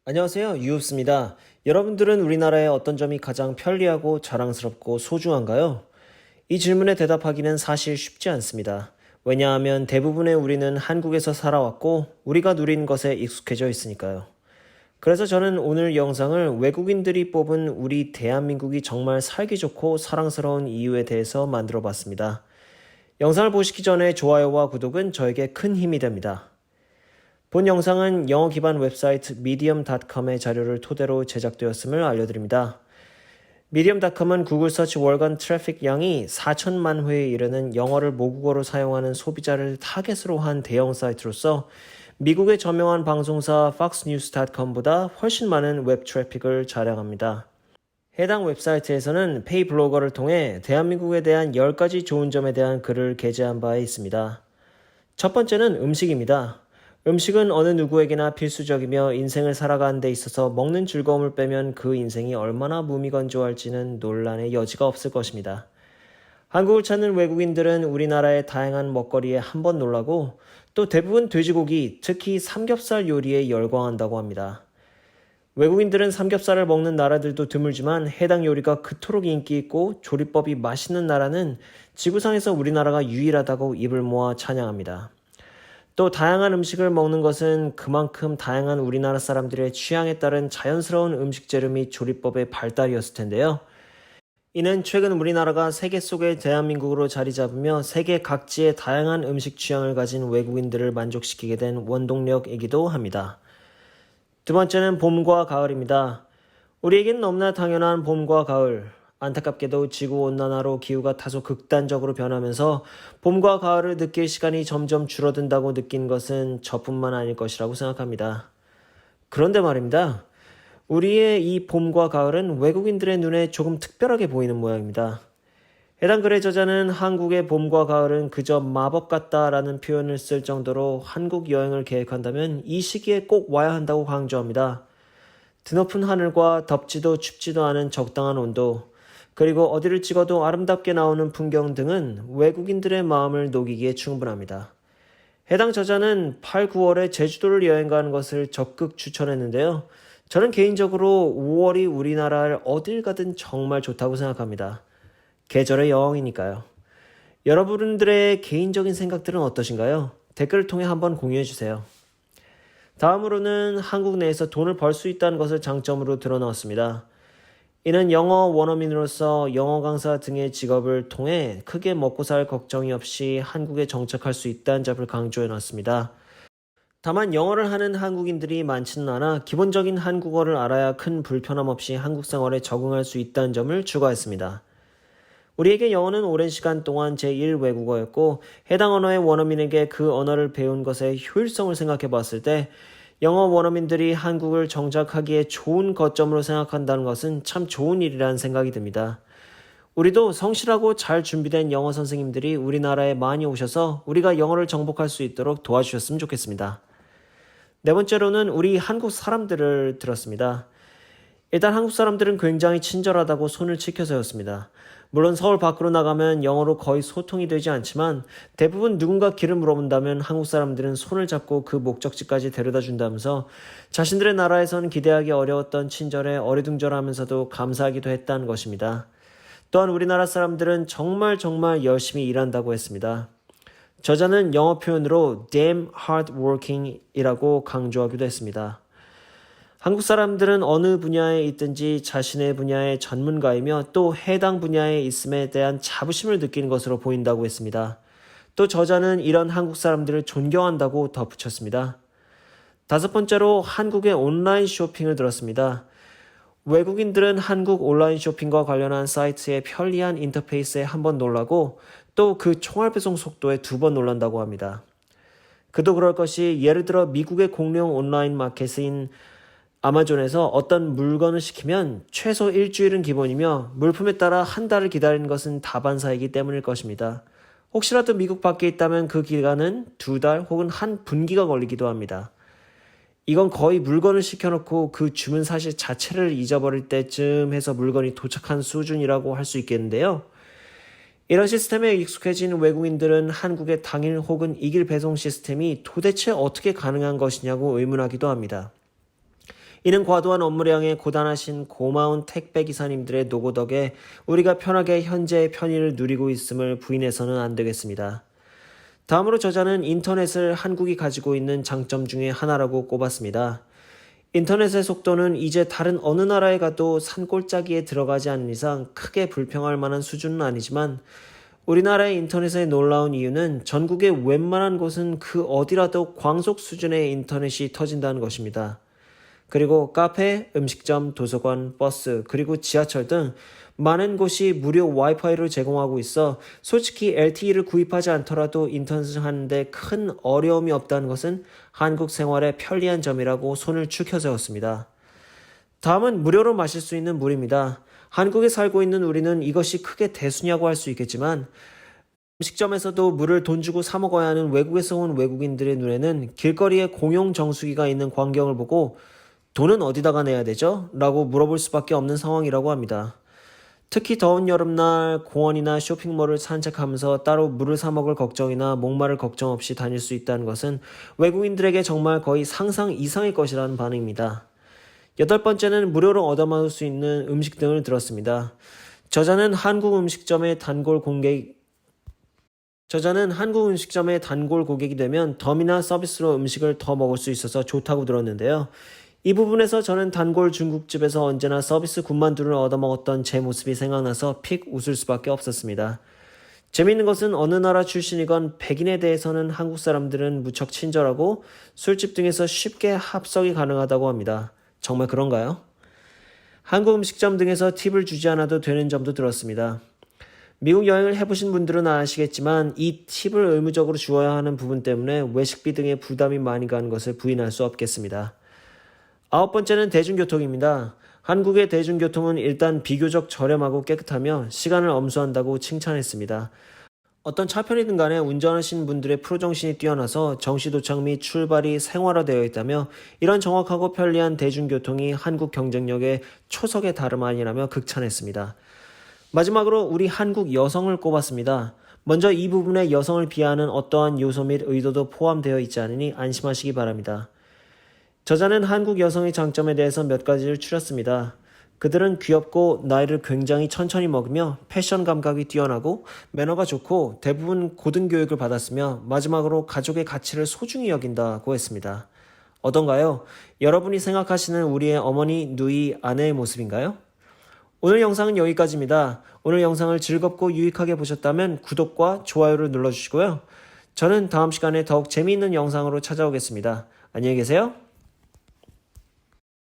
안녕하세요. 유흡스입니다. 여러분들은 우리나라의 어떤 점이 가장 편리하고 자랑스럽고 소중한가요? 이 질문에 대답하기는 사실 쉽지 않습니다. 왜냐하면 대부분의 우리는 한국에서 살아왔고 우리가 누린 것에 익숙해져 있으니까요. 그래서 저는 오늘 영상을 외국인들이 뽑은 우리 대한민국이 정말 살기 좋고 사랑스러운 이유에 대해서 만들어 봤습니다. 영상을 보시기 전에 좋아요와 구독은 저에게 큰 힘이 됩니다. 본 영상은 영어 기반 웹사이트 medium.com의 자료를 토대로 제작되었음을 알려드립니다. medium.com은 구글 서치 월간 트래픽 양이 4천만 회에 이르는 영어를 모국어로 사용하는 소비자를 타겟으로 한 대형 사이트로서 미국의 저명한 방송사 foxnews.com보다 훨씬 많은 웹 트래픽을 자랑합니다. 해당 웹사이트에서는 페이 블로거를 통해 대한민국에 대한 10가지 좋은 점에 대한 글을 게재한 바 있습니다. 첫 번째는 음식입니다. 음식은 어느 누구에게나 필수적이며 인생을 살아가는 데 있어서 먹는 즐거움을 빼면 그 인생이 얼마나 무미건조할지는 논란의 여지가 없을 것입니다. 한국을 찾는 외국인들은 우리나라의 다양한 먹거리에 한번 놀라고 또 대부분 돼지고기, 특히 삼겹살 요리에 열광한다고 합니다. 외국인들은 삼겹살을 먹는 나라들도 드물지만 해당 요리가 그토록 인기 있고 조리법이 맛있는 나라는 지구상에서 우리나라가 유일하다고 입을 모아 찬양합니다. 또 다양한 음식을 먹는 것은 그만큼 다양한 우리나라 사람들의 취향에 따른 자연스러운 음식 재료 및 조리법의 발달이었을 텐데요. 이는 최근 우리나라가 세계 속의 대한민국으로 자리 잡으며 세계 각지의 다양한 음식 취향을 가진 외국인들을 만족시키게 된 원동력이기도 합니다. 두 번째는 봄과 가을입니다. 우리에겐 너무나 당연한 봄과 가을. 안타깝게도 지구온난화로 기후가 다소 극단적으로 변하면서 봄과 가을을 느낄 시간이 점점 줄어든다고 느낀 것은 저뿐만 아닐 것이라고 생각합니다. 그런데 말입니다. 우리의 이 봄과 가을은 외국인들의 눈에 조금 특별하게 보이는 모양입니다. 해당 글의 저자는 한국의 봄과 가을은 그저 마법 같다라는 표현을 쓸 정도로 한국 여행을 계획한다면 이 시기에 꼭 와야 한다고 강조합니다. 드높은 하늘과 덥지도 춥지도 않은 적당한 온도, 그리고 어디를 찍어도 아름답게 나오는 풍경 등은 외국인들의 마음을 녹이기에 충분합니다. 해당 저자는 8, 9월에 제주도를 여행 가는 것을 적극 추천했는데요. 저는 개인적으로 5월이 우리나라를 어딜 가든 정말 좋다고 생각합니다. 계절의 여왕이니까요. 여러분들의 개인적인 생각들은 어떠신가요? 댓글을 통해 한번 공유해주세요. 다음으로는 한국 내에서 돈을 벌 수 있다는 것을 장점으로 드러넣었습니다. 이는 영어 원어민으로서 영어 강사 등의 직업을 통해 크게 먹고 살 걱정이 없이 한국에 정착할 수 있다는 점을 강조해놨습니다. 다만 영어를 하는 한국인들이 많지는 않아 기본적인 한국어를 알아야 큰 불편함 없이 한국 생활에 적응할 수 있다는 점을 추가했습니다. 우리에게 영어는 오랜 시간 동안 제1 외국어였고 해당 언어의 원어민에게 그 언어를 배운 것의 효율성을 생각해 봤을 때 영어 원어민들이 한국을 정착하기에 좋은 거점으로 생각한다는 것은 참 좋은 일이라는 생각이 듭니다. 우리도 성실하고 잘 준비된 영어 선생님들이 우리나라에 많이 오셔서 우리가 영어를 정복할 수 있도록 도와주셨으면 좋겠습니다. 네 번째로는 우리 한국 사람들을 들었습니다. 일단 한국 사람들은 굉장히 친절하다고 손을 치켜세웠습니다. 물론 서울 밖으로 나가면 영어로 거의 소통이 되지 않지만 대부분 누군가 길을 물어본다면 한국 사람들은 손을 잡고 그 목적지까지 데려다 준다면서 자신들의 나라에서는 기대하기 어려웠던 친절에 어리둥절하면서도 감사하기도 했다는 것입니다. 또한 우리나라 사람들은 정말 열심히 일한다고 했습니다. 저자는 영어 표현으로 damn hard working 이라고 강조하기도 했습니다. 한국 사람들은 어느 분야에 있든지 자신의 분야의 전문가이며 또 해당 분야에 있음에 대한 자부심을 느끼는 것으로 보인다고 했습니다. 또 저자는 이런 한국 사람들을 존경한다고 덧붙였습니다. 다섯 번째로 한국의 온라인 쇼핑을 들었습니다. 외국인들은 한국 온라인 쇼핑과 관련한 사이트의 편리한 인터페이스에 한번 놀라고 또 그 총알 배송 속도에 2번 놀란다고 합니다. 그도 그럴 것이 예를 들어 미국의 공룡 온라인 마켓인 아마존에서 어떤 물건을 시키면 최소 일주일은 기본이며 물품에 따라 한 달을 기다리는 것은 다반사이기 때문일 것입니다. 혹시라도 미국 밖에 있다면 그 기간은 2달 혹은 한 분기가 걸리기도 합니다. 이건 거의 물건을 시켜놓고 그 주문 사실 자체를 잊어버릴 때쯤 해서 물건이 도착한 수준이라고 할 수 있겠는데요. 이런 시스템에 익숙해진 외국인들은 한국의 당일 혹은 이길 배송 시스템이 도대체 어떻게 가능한 것이냐고 의문하기도 합니다. 이는 과도한 업무량에 고단하신 고마운 택배기사님들의 노고 덕에 우리가 편하게 현재의 편의를 누리고 있음을 부인해서는 안 되겠습니다. 다음으로 저자는 인터넷을 한국이 가지고 있는 장점 중에 하나라고 꼽았습니다. 인터넷의 속도는 이제 다른 어느 나라에 가도 산골짜기에 들어가지 않는 이상 크게 불평할 만한 수준은 아니지만 우리나라의 인터넷의 놀라운 이유는 전국의 웬만한 곳은 그 어디라도 광속 수준의 인터넷이 터진다는 것입니다. 그리고 카페, 음식점, 도서관, 버스, 그리고 지하철 등 많은 곳이 무료 와이파이를 제공하고 있어 솔직히 LTE를 구입하지 않더라도 인터넷을 하는데 큰 어려움이 없다는 것은 한국 생활의 편리한 점이라고 손을 축혀 세웠습니다. 다음은 무료로 마실 수 있는 물입니다. 한국에 살고 있는 우리는 이것이 크게 대수냐고 할 수 있겠지만 음식점에서도 물을 돈 주고 사 먹어야 하는 외국에서 온 외국인들의 눈에는 길거리에 공용 정수기가 있는 광경을 보고 돈은 어디다가 내야 되죠? 라고 물어볼 수밖에 없는 상황이라고 합니다. 특히 더운 여름날 공원이나 쇼핑몰을 산책하면서 따로 물을 사 먹을 걱정이나 목마를 걱정 없이 다닐 수 있다는 것은 외국인들에게 정말 거의 상상 이상의 것이라는 반응입니다. 8번째는 무료로 얻어먹을 수 있는 음식 등을 들었습니다. 저자는 한국 음식점의 단골 고객이 되면 덤이나 서비스로 음식을 더 먹을 수 있어서 좋다고 들었는데요. 이 부분에서 저는 단골 중국집에서 언제나 서비스 군만두를 얻어먹었던 제 모습이 생각나서 픽 웃을 수밖에 없었습니다. 재미있는 것은 어느 나라 출신이건 백인에 대해서는 한국 사람들은 무척 친절하고 술집 등에서 쉽게 합석이 가능하다고 합니다. 정말 그런가요? 한국 음식점 등에서 팁을 주지 않아도 되는 점도 들었습니다. 미국 여행을 해보신 분들은 아시겠지만 이 팁을 의무적으로 주어야 하는 부분 때문에 외식비 등의 부담이 많이 가는 것을 부인할 수 없겠습니다. 9번째는 대중교통입니다. 한국의 대중교통은 일단 비교적 저렴하고 깨끗하며 시간을 엄수한다고 칭찬했습니다. 어떤 차편이든 간에 운전하시는 분들의 프로정신이 뛰어나서 정시도착 및 출발이 생활화되어 있다며 이런 정확하고 편리한 대중교통이 한국 경쟁력의 초석의 다름 아니라며 극찬했습니다. 마지막으로 우리 한국 여성을 꼽았습니다. 먼저 이 부분에 여성을 비하하는 어떠한 요소 및 의도도 포함되어 있지 않으니 안심하시기 바랍니다. 저자는 한국 여성의 장점에 대해서 몇 가지를 추렸습니다. 그들은 귀엽고 나이를 굉장히 천천히 먹으며 패션 감각이 뛰어나고 매너가 좋고 대부분 고등교육을 받았으며 마지막으로 가족의 가치를 소중히 여긴다고 했습니다. 어떤가요? 여러분이 생각하시는 우리의 어머니, 누이, 아내의 모습인가요? 오늘 영상은 여기까지입니다. 오늘 영상을 즐겁고 유익하게 보셨다면 구독과 좋아요를 눌러주시고요. 저는 다음 시간에 더욱 재미있는 영상으로 찾아오겠습니다. 안녕히 계세요.